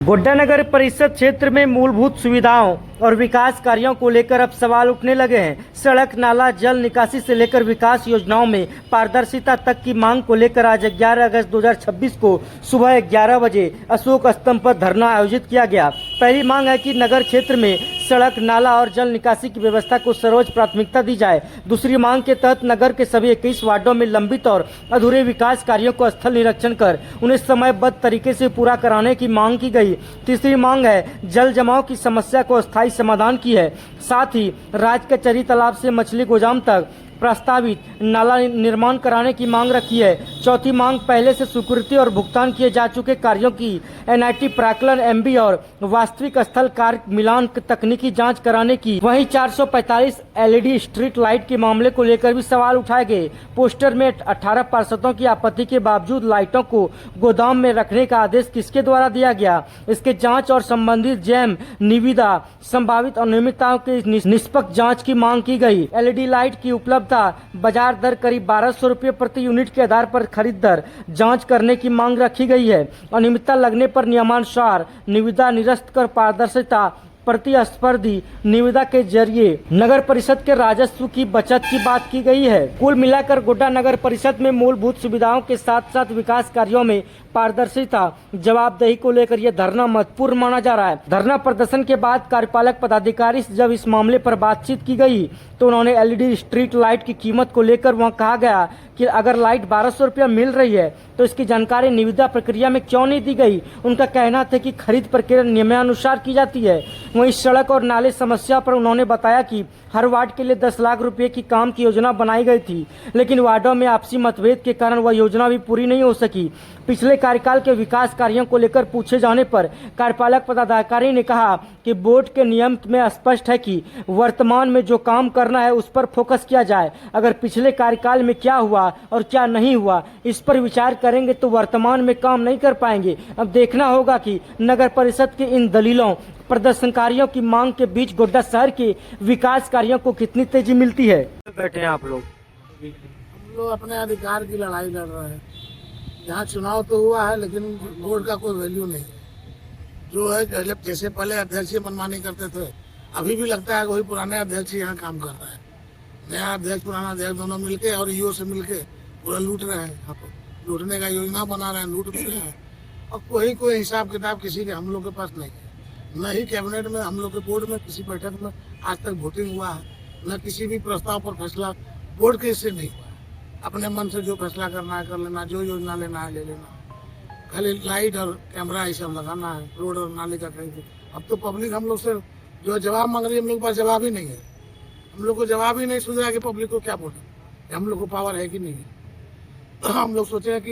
गोड्डा नगर परिषद क्षेत्र में मूलभूत सुविधाओं और विकास कार्यों को लेकर अब सवाल उठने लगे हैं। सड़क, नाला, जल निकासी से लेकर विकास योजनाओं में पारदर्शिता तक की मांग को लेकर आज 11 अगस्त 2026 को सुबह 11 बजे अशोक स्तंभ पर धरना आयोजित किया गया। पहली मांग है कि नगर क्षेत्र में सड़क, नाला और जल निकासी की व्यवस्था को सर्वोच्च प्राथमिकता दी जाए। दूसरी मांग के तहत नगर के सभी 21 वार्डों में लंबित और अधूरे विकास कार्यों को स्थल निरीक्षण कर उन्हें समयबद्ध तरीके से पूरा कराने की मांग की गई। तीसरी मांग है जल जमाव की समस्या को स्थायी समाधान की है। साथ ही राजकचहरी तालाब से मछली गोदाम तक प्रस्तावित नाला निर्माण कराने की मांग रखी है। चौथी मांग पहले से स्वीकृति और भुगतान किए जा चुके कार्यों की एनआईटी प्राक्कलन एमबी और वास्तविक स्थल कार्य मिलान तकनीकी जांच कराने की। वहीं 445 एलईडी स्ट्रीट लाइट के मामले को लेकर भी सवाल उठाए गए। पोस्टर में 18 पार्षदों की आपत्ति के बावजूद लाइटों को गोदाम में रखने का आदेश किसके द्वारा दिया गया, इसके जाँच और संबंधित जैम निविदा संभावित अनियमितताओं की निष्पक्ष जाँच की मांग की गयी। एलईडी लाइट की उपलब्ध बाजार दर करीब 1200 रुपये प्रति यूनिट के आधार पर खरीद दर जांच करने की मांग रखी गई है। अनियमितता लगने पर नियमानुसार निविदा निरस्त कर पारदर्शिता प्रतिस्पर्धी निविदा के जरिए नगर परिषद के राजस्व की बचत की बात की गई है। कुल मिलाकर गोड्डा नगर परिषद में मूलभूत सुविधाओं के साथ साथ विकास कार्यों में पारदर्शिता, जवाबदेही को लेकर यह धरना महत्वपूर्ण माना जा रहा है। धरना प्रदर्शन के बाद कार्यपालक पदाधिकारी से जब इस मामले पर बातचीत की गई तो उन्होंने एलईडी स्ट्रीट लाइट की कीमत को लेकर वहां कहा गया कि अगर लाइट 1200 रुपया मिल रही है तो इसकी जानकारी निविदा प्रक्रिया में क्यों नहीं दी गई। उनका कहना था कि खरीद प्रक्रिया नियमानुसार की जाती है। वहीं सड़क और नाले समस्या पर उन्होंने बताया कि हर वार्ड के लिए 10 लाख रुपए की काम की योजना बनाई गई थी, लेकिन वार्डों में आपसी मतभेद के कारण वह योजना भी पूरी नहीं हो सकी। पिछले कार्यकाल के विकास कार्यों को लेकर पूछे जाने पर कार्यपालक पदाधिकारी ने कहा कि बोर्ड के नियम में स्पष्ट है कि वर्तमान में जो काम करना है उस पर फोकस किया जाए। अगर पिछले कार्यकाल में क्या हुआ और क्या नहीं हुआ इस पर विचार करेंगे तो वर्तमान में काम नहीं कर पाएंगे। अब देखना होगा कि नगर परिषद के इन दलीलों, प्रदर्शनकारियों की मांग के बीच गोड्डा शहर के विकास कार्यों को कितनी तेजी मिलती है। बैठे हैं आप लोग। हम लोग अपने अधिकार की लड़ाई लड़ रहे हैं। यहाँ चुनाव तो हुआ है लेकिन बोर्ड का कोई वैल्यू नहीं है। जो है जैसे पहले अध्यक्ष मनमानी करते थे, अभी भी लगता है वही पुराने अध्यक्ष यहाँ काम कर रहे हैं। नया अध्यक्ष, पुराना अध्यक्ष दोनों मिलके और ईओ से मिलके पूरा लूट रहे हैं। यहाँ पर लूटने का योजना बना रहे हैं, लूट भी रहे हैं और कोई हिसाब किताब किसी के हम लोग के पास नहीं है। न ही कैबिनेट में, हम लोग के बोर्ड में किसी बैठक में आज तक वोटिंग हुआ है, न किसी भी प्रस्ताव पर फैसला बोर्ड के इससे नहीं हुआ है। अपने मन से जो फैसला करना है कर लेना, जो योजना लेना है ले लेना। खाली लाइट और कैमरा ये सब लगाना है, रोड और नाले का कहीं। अब तो पब्लिक हम लोग से जो जवाब मांग रही है, हम लोग के पास जवाब ही नहीं है। हम लोग को जवाब ही नहीं सुन रहा है कि पब्लिक को क्या बोले, हम लोग को पावर है कि नहीं है। हम लोग सोचे हैं कि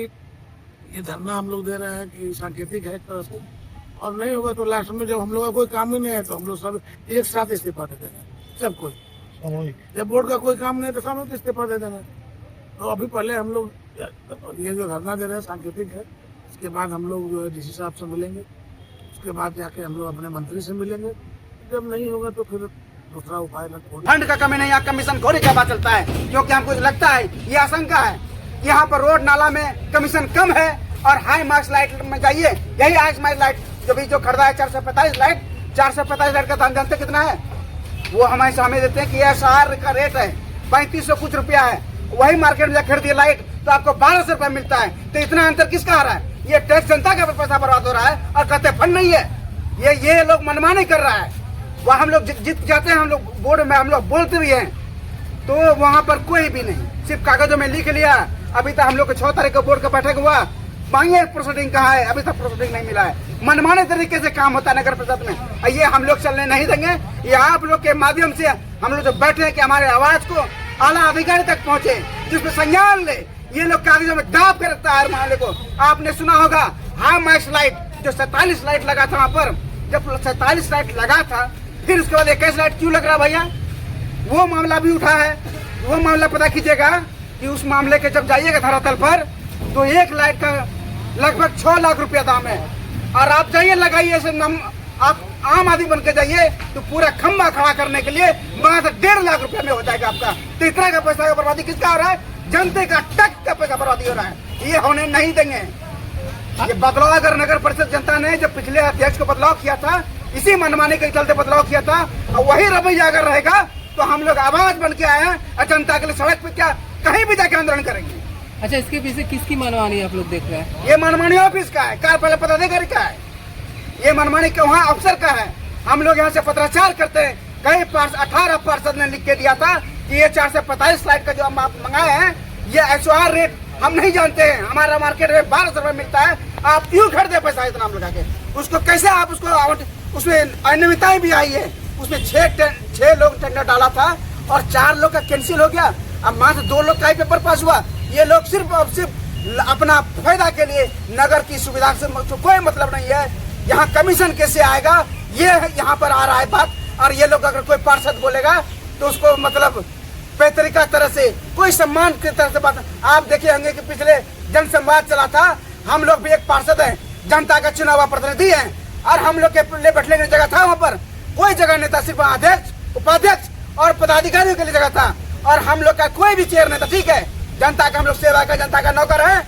ये धरना हम लोग दे रहे हैं कि सांकेतिक है एक तरह से, और नहीं होगा तो लास्ट में जब हम लोग का कोई काम ही नहीं है तो हम लोग सब एक साथ इस्तीफा दे देंगे, सब कोई। जब बोर्ड का कोई काम नहीं है तो सब इस्तीफा दे देंगे। तो अभी पहले हम लोग ये जो धरना दे रहे हैं सांकेतिक है। इसके बाद हम लोग जो है डीसी साहब से मिलेंगे, उसके बाद जाके हम लोग अपने मंत्री से मिलेंगे। जब नहीं होगा तो फिर दूसरा उपाय फंड का कमी नहीं, यहाँ कमीशन खोरी क्या बात चलता है, क्योंकि हमको लगता है ये आशंका है कि यहाँ पर रोड नाला में कमीशन कम है और हाई मार्क्स लाइट में जाइए। यही हाई मार्क्स लाइट जो खरीदा है 445 लाइट, 445 लाइट का दाम जानते कितना है? वो हमें देते हैं कि एसआर का रेट है 3500 कुछ रुपया है। वही मार्केट में खरीदिए लाइट तो आपको 1200 रुपया मिलता है। तो इतना अंतर किसका आ रहा है? ये टैक्स जनता का पैसा बर्बाद हो रहा है और कहते फंड नहीं है। ये लोग मनमानी कर रहा है। वहाँ हम लोग जीत जाते हैं, हम लोग बोर्ड में हम लोग बोलते भी हैं तो वहाँ पर कोई भी नहीं, सिर्फ कागजों में लिख लिया। अभी तक हम लोग को 6 तारीख को बोर्ड का बैठक हुआ, मांगिए प्रोसीडिंग कहाँ है, अभी तक प्रोसीडिंग नहीं मिला है। मनमाने तरीके से काम होता है नगर परिषद में, ये हम लोग चलने नहीं देंगे। ये आप लोग के माध्यम से हम लोग जो बैठे हैं कि हमारे आवाज को आला अधिकारी तक पहुँचे, जिसमें संज्ञान ले। ये लोग कागजों में दाब कर रखता है हर मामले को। आपने सुना होगा हाई मार्क्स लाइट जो 47 लाइट लगा था, वहाँ पर जब 47 लाइट लगा था फिर उसके बाद 21 लाइट क्यों लग रहा भैया? वो मामला भी उठा है। वो मामला पता कीजिएगा कि उस मामले के जब जाइएगा धरातल पर तो एक लाइट का लगभग 6 लाख रुपया दाम है। और आप जाइए लगाइए ऐसे, आप आम आदमी बन के जाइए तो पूरा खंभा खड़ा करने के लिए वहां से 1.5 लाख रुपया में हो जाएगा आपका। तो इतना का पैसा का बर्बादी किसका हो रहा है? जनते का टैक्स का पैसा बर्बादी हो रहा है। ये होने नहीं देंगे। ये बदलाव अगर नगर परिषद जनता ने जब पिछले अध्यक्ष को बदलाव किया था, इसी मनमानी के चलते बदलाव किया था, और वही रवैया अगर रहेगा तो हम लोग आवाज बन के आए हैं और जनता के लिए सड़क पे क्या कहीं भी जाके आंदोलन करेंगे। अच्छा, इसके पीछे किसकी मनमानी आप लोग देख रहे हैं? ये मनमानी ऑफिस का है, कार्यालय पदाधिकारी का है, ये मनमानी के वहाँ अफसर का है। हम लोग यहाँ से पत्राचार करते हैं, कई 18 पार्षद ने लिख के दिया था कि ये 445 स्लाइड का जो हम आप मंगाए हैं, ये SOR रेट हम नहीं जानते हैं, हमारा मार्केट रेट 1200 रुपए मिलता है, आप क्यों खरीदे पैसा इतना हम लगा के? उसको कैसे आप उसमें अनियमितताएं भी आई है, उसमें 6 लोग टेंडर डाला था और 4 लोग का कैंसिल हो गया, अब मात्र 2 लोग का ही पेपर पास हुआ। ये लोग सिर्फ अपना फायदा के लिए, नगर की सुविधा से कोई मतलब नहीं है। यहाँ कमीशन कैसे आएगा, ये यहाँ पर आ रहा है बात। और ये लोग अगर कोई पार्षद बोलेगा तो उसको मतलब बेतरीका तरह से, कोई सम्मान की तरह से बात। आप देखे होंगे कि पिछले जनसंवाद चला था, हम लोग भी एक पार्षद हैं, जनता का चुना हुआ प्रतिनिधि हैं, और हम लोग के लिए बैठने की जगह था वहाँ पर, कोई जगह नहीं था, सिर्फ अध्यक्ष, उपाध्यक्ष और पदाधिकारियों के लिए जगह था, और हम लोग का कोई भी चेयर नहीं था। ठीक है, जनता का हम लोग सेवा का, जनता का नौकर है,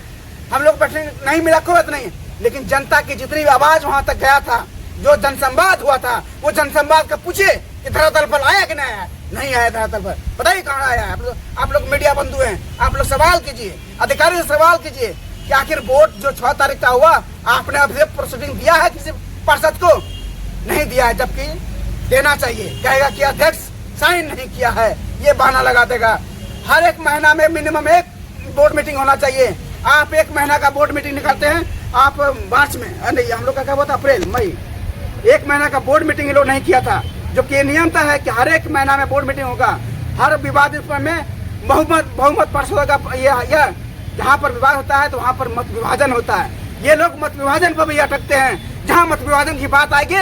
हम लोग बैठने नहीं मिला, कोई बात नहीं, लेकिन जनता की जितनी भी आवाज वहां तक गया था, जो जनसंवाद हुआ था, वो जनसंवाद का पूछे कि धरातल पर आया कि नहीं आया? नहीं आया धरातल पर, पता ही कहाँ आया है। आप लोग मीडिया बंधु हैं, आप लोग सवाल कीजिए, अधिकारी से सवाल कीजिए कि आखिर वोट जो 6 तारीख का हुआ, आपने अभी प्रोसीडिंग दिया है किसी पार्षद को? नहीं दिया है, जबकि देना चाहिए। कहेगा कि अध्यक्ष साइन नहीं किया है, ये बहाना लगा देगा। हर एक महीना में मिनिमम एक बोर्ड मीटिंग होना चाहिए। आप 1 महीना का बोर्ड मीटिंग निकालते हैं, आप मार्च में, नहीं हम लोग का क्या हुआ था, अप्रैल मई, 1 महीना का बोर्ड मीटिंग ये लोग नहीं किया था, जबकि नियमता है कि हर 1 महीना में बोर्ड मीटिंग होगा। हर विवादित में बहुमत पार्षदों का यह जहाँ पर विवाद होता है तो वहाँ पर मत विभाजन होता है। ये लोग मत विभाजन पर भी अटकते हैं। जहाँ मत विभाजन की बात आएगी